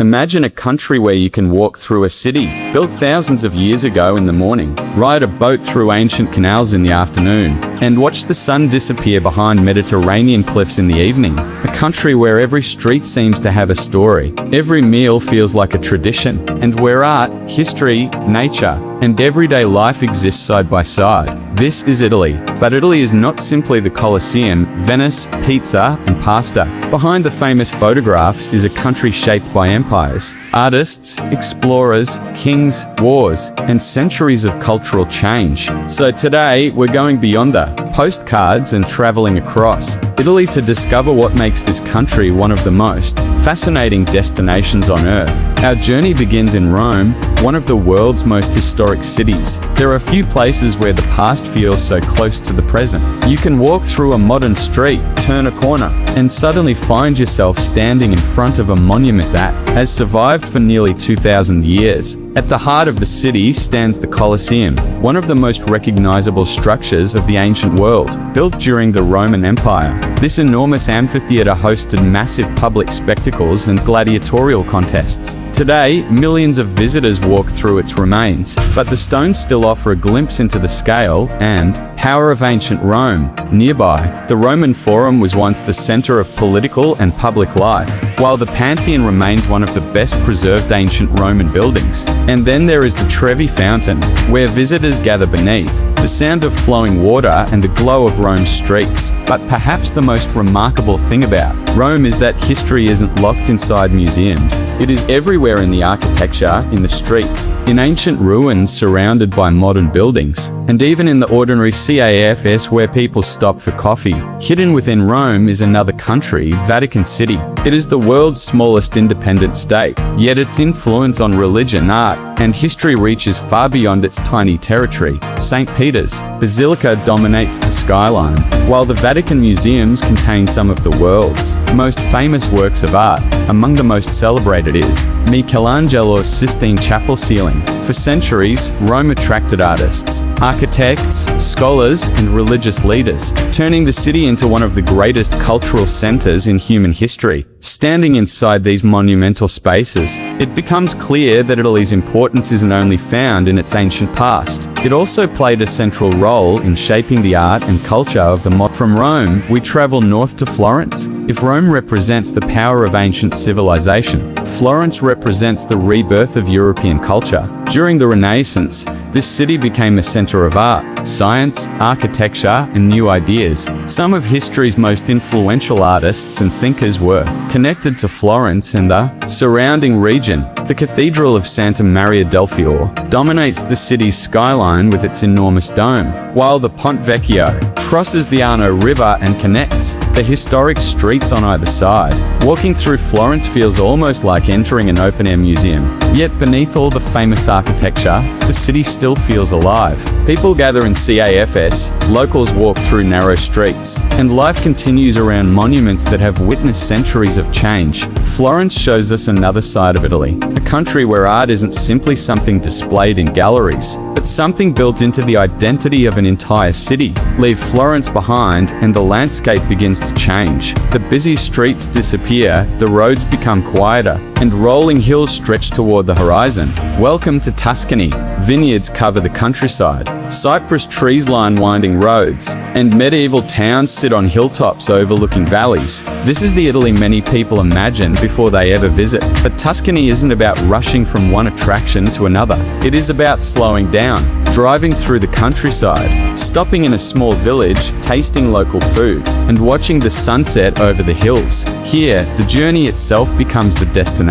Imagine a country where you can walk through a city built thousands of years ago in the morning, ride a boat through ancient canals in the afternoon, and watch the sun disappear behind Mediterranean cliffs in the evening. A country where every street seems to have a story, every meal feels like a tradition, and where art, history, nature, and everyday life exist side by side. This is Italy. But Italy is not simply the Colosseum, Venice, pizza, and pasta. Behind the famous photographs is a country shaped by empires, artists, explorers, kings, wars, and centuries of cultural change. So today, we're going beyond the postcards and traveling across Italy to discover what makes this country one of the most fascinating destinations on Earth. Our journey begins in Rome, one of the world's most historic cities. There are few places where the past feels so close to the present. You can walk through a modern street, turn a corner, and suddenly find yourself standing in front of a monument that has survived for nearly 2,000 years. At the heart of the city stands the Colosseum, one of the most recognizable structures of the ancient world. Built during the Roman Empire, this enormous amphitheater hosted massive public spectacles and gladiatorial contests. Today, millions of visitors walk through its remains, but the stones still offer a glimpse into the scale and power of ancient Rome. Nearby, the Roman Forum was once the center of political and public life, while the Pantheon remains one of the best preserved ancient Roman buildings. And then there is the Trevi Fountain, where visitors gather beneath, the sound of flowing water and the glow of Rome's streets. But perhaps the most remarkable thing about Rome is that history isn't locked inside museums. It is everywhere in the architecture, in the streets, in ancient ruins surrounded by modern buildings, and even in the ordinary cafes where people stop for coffee. Hidden within Rome is another country, Vatican City. It is the world's smallest independent state, yet its influence on religion, art, and history reaches far beyond its tiny territory. St. Peter's Basilica dominates the skyline, while the Vatican museums contain some of the world's most famous works of art. Among the most celebrated is Michelangelo's Sistine Chapel ceiling. For centuries, Rome attracted artists, architects, scholars, and religious leaders, turning the city into one of the greatest cultural centers in human history. Standing inside these monumental spaces, it becomes clear that Italy's importance isn't only found in its ancient past. It also played a central role in shaping the art and culture of the modern. From Rome, we travel north to Florence. If Rome represents the power of ancient civilization, Florence represents the rebirth of European culture. During the Renaissance, this city became a center of art, science, architecture, and new ideas. Some of history's most influential artists and thinkers were connected to Florence and the surrounding region. The Cathedral of Santa Maria del Fiore dominates the city's skyline with its enormous dome, while the Ponte Vecchio crosses the Arno River and connects the historic streets on either side. Walking through Florence feels almost like entering an open-air museum. Yet beneath all the famous architecture, the city still feels alive. People gather in cafes, locals walk through narrow streets, and life continues around monuments that have witnessed centuries of change. Florence shows us another side of Italy, a country where art isn't simply something displayed in galleries, but something built into the identity of an entire city. Leave Florence behind and the landscape begins to change. The busy streets disappear, the roads become quieter, and rolling hills stretch toward the horizon. Welcome to Tuscany. Vineyards cover the countryside, cypress trees line winding roads, and medieval towns sit on hilltops overlooking valleys. This is the Italy many people imagine before they ever visit. But Tuscany isn't about rushing from one attraction to another. It is about slowing down, driving through the countryside, stopping in a small village, tasting local food, and watching the sunset over the hills. Here, the journey itself becomes the destination.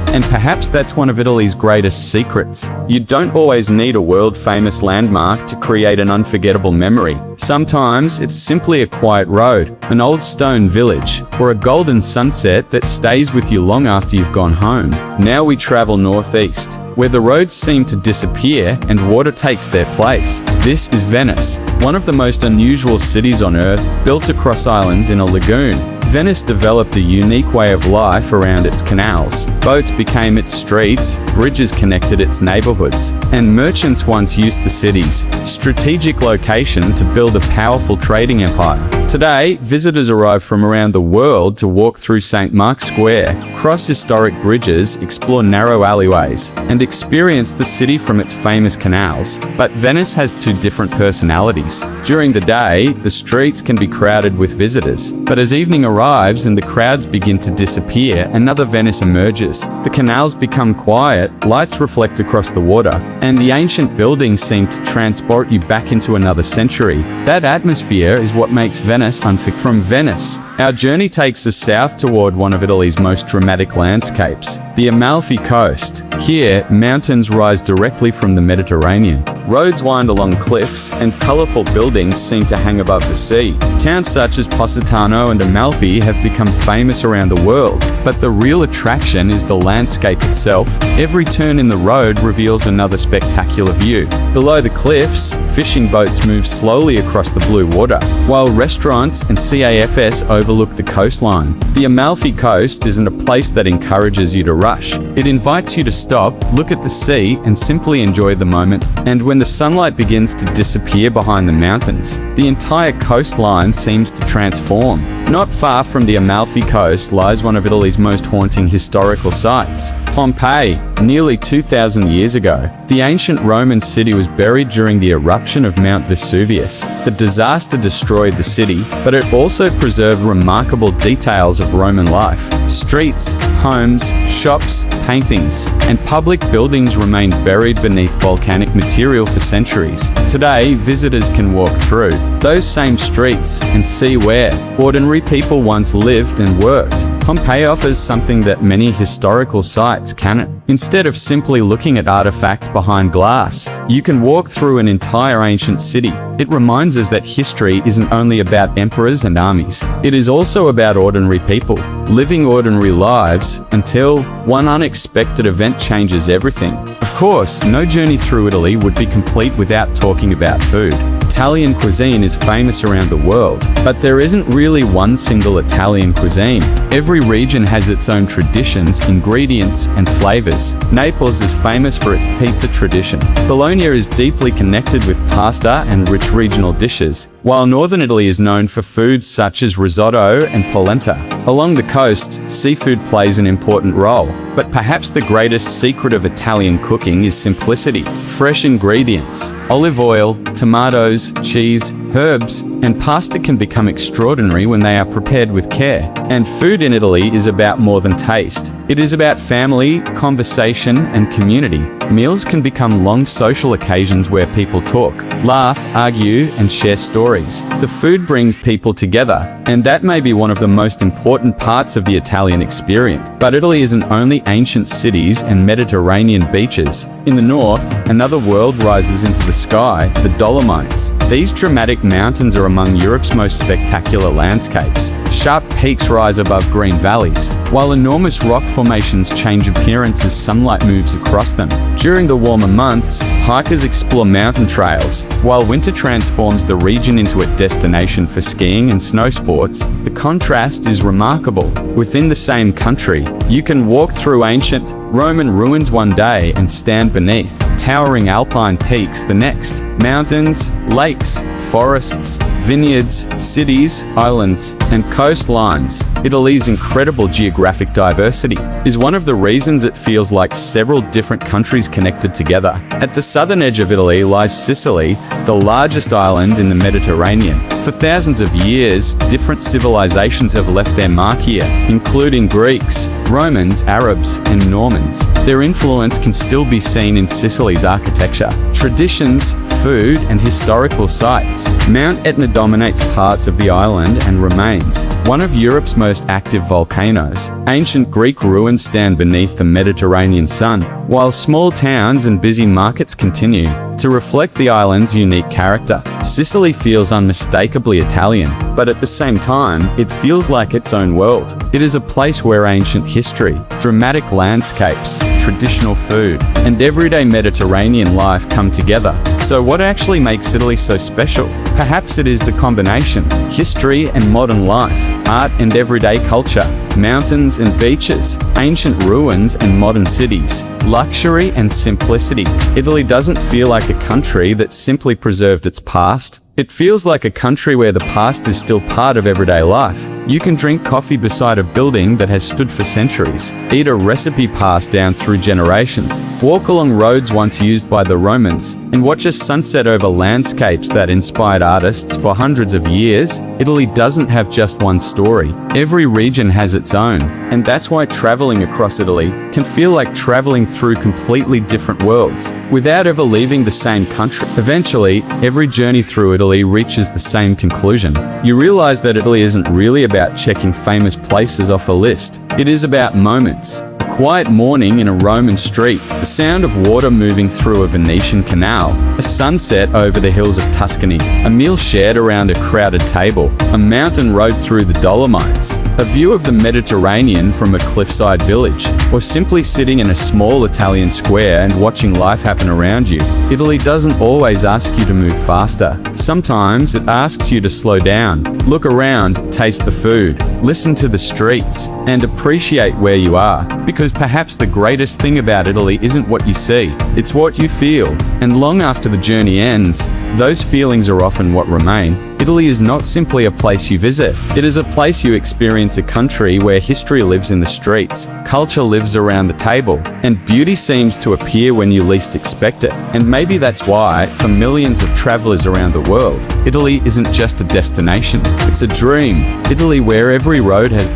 And perhaps that's one of Italy's greatest secrets. You don't always need a world-famous landmark to create an unforgettable memory. Sometimes it's simply a quiet road, an old stone village, or a golden sunset that stays with you long after you've gone home. Now we travel northeast, where the roads seem to disappear and water takes their place. This is Venice, one of the most unusual cities on Earth, built across islands in a lagoon. Venice developed a unique way of life around its canals. Boats became its streets, bridges connected its neighborhoods, and merchants once used the city's strategic location to build a powerful trading empire. Today, visitors arrive from around the world to walk through St. Mark's Square, cross historic bridges, explore narrow alleyways, and experience the city from its famous canals. But Venice has two different personalities. During the day, the streets can be crowded with visitors, but as evening arrives and the crowds begin to disappear, another Venice emerges. The canals become quiet, lights reflect across the water, and the ancient buildings seem to transport you back into another century. That atmosphere is what makes Venice unforgettable. From Venice, our journey takes us south toward one of Italy's most dramatic landscapes, the Amalfi Coast. Here, mountains rise directly from the Mediterranean. Roads wind along cliffs, and colorful buildings seem to hang above the sea. Towns such as Positano and Amalfi have become famous around the world, but the real attraction is the landscape itself. Every turn in the road reveals another spectacular view. Below the cliffs, fishing boats move slowly across the blue water, while restaurants and CAFs overlook the coastline. The Amalfi Coast isn't a place that encourages you to rush. It invites you to stop, look at the sea, and simply enjoy the moment. And when the sunlight begins to disappear behind the mountains, the entire coastline seems to transform. Not far from the Amalfi Coast lies one of Italy's most haunting historical sites, Pompeii. Nearly 2,000 years ago, the ancient Roman city was buried during the eruption of Mount Vesuvius. The disaster destroyed the city, but it also preserved remarkable details of Roman life. Streets, homes, shops, paintings, and public buildings remained buried beneath volcanic material for centuries. Today, visitors can walk through those same streets and see where ordinary people once lived and worked. Pompeii offers something that many historical sites cannot. Instead of simply looking at artifacts behind glass, you can walk through an entire ancient city. It reminds us that history isn't only about emperors and armies. It is also about ordinary people, living ordinary lives until one unexpected event changes everything. Of course, no journey through Italy would be complete without talking about food. Italian cuisine is famous around the world, but there isn't really one single Italian cuisine. Every region has its own traditions, ingredients, and flavors. Naples is famous for its pizza tradition. Bologna is deeply connected with pasta and rich regional dishes, while northern Italy is known for foods such as risotto and polenta. Along the coast, seafood plays an important role, but perhaps the greatest secret of Italian cooking is simplicity. Fresh ingredients, olive oil, tomatoes, cheese, herbs, and pasta can become extraordinary when they are prepared with care. And food in Italy is about more than taste. It is about family, conversation, and community. Meals can become long social occasions where people talk, laugh, argue, and share stories. The food brings people together, and that may be one of the most important parts of the Italian experience. But Italy isn't only ancient cities and Mediterranean beaches. In the north, another world rises into the sky, the Dolomites. These dramatic mountains are among Europe's most spectacular landscapes. Sharp peaks rise above green valleys, while enormous rock formations change appearance as sunlight moves across them. During the warmer months, hikers explore mountain trails, while winter transforms the region into a destination for skiing and snow sports. The contrast is remarkable. Within the same country, you can walk through ancient Roman ruins one day and stand beneath towering alpine peaks the next. Mountains, lakes, forests, vineyards, cities, islands, and coastlines. Italy's incredible geographic diversity is one of the reasons it feels like several different countries connected together. At the southern edge of Italy lies Sicily, the largest island in the Mediterranean. For thousands of years, different civilizations have left their mark here, including Greeks, Romans, Arabs, and Normans. Their influence can still be seen in Sicily's architecture, traditions, food, and historical sites. Mount Etna dominates parts of the island and remains one of Europe's most active volcanoes. Ancient Greek ruins stand beneath the Mediterranean sun, while small towns and busy markets continue to reflect the island's unique character. Sicily feels unmistakably Italian, but at the same time, it feels like its own world. It is a place where ancient history, dramatic landscapes, traditional food, and everyday Mediterranean life come together. So what actually makes Italy so special? Perhaps it is the combination: history and modern life, art and everyday culture, mountains and beaches, ancient ruins and modern cities, luxury and simplicity. Italy doesn't feel like a country that simply preserved its past. It feels like a country where the past is still part of everyday life. You can drink coffee beside a building that has stood for centuries, eat a recipe passed down through generations, walk along roads once used by the Romans, and watch a sunset over landscapes that inspired artists for hundreds of years. Italy doesn't have just one story. Every region has its own, and that's why traveling across Italy can feel like traveling through completely different worlds, without ever leaving the same country. Eventually, every journey through Italy reaches the same conclusion. You realize that Italy isn't really about checking famous places off a list. It is about moments. A quiet morning in a Roman street, the sound of water moving through a Venetian canal, a sunset over the hills of Tuscany, a meal shared around a crowded table, a mountain road through the Dolomites, a view of the Mediterranean from a cliffside village, or simply sitting in a small Italian square and watching life happen around you. Italy doesn't always ask you to move faster. Sometimes it asks you to slow down, look around, taste the food, listen to the streets, and appreciate where you are. Because perhaps the greatest thing about Italy isn't what you see, it's what you feel. And long after the journey ends, those feelings are often what remain. Italy is not simply a place you visit. It is a place you experience, a country where history lives in the streets, culture lives around the table, and beauty seems to appear when you least expect it. And maybe that's why, for millions of travelers around the world, Italy isn't just a destination, it's a dream. Italy where every road has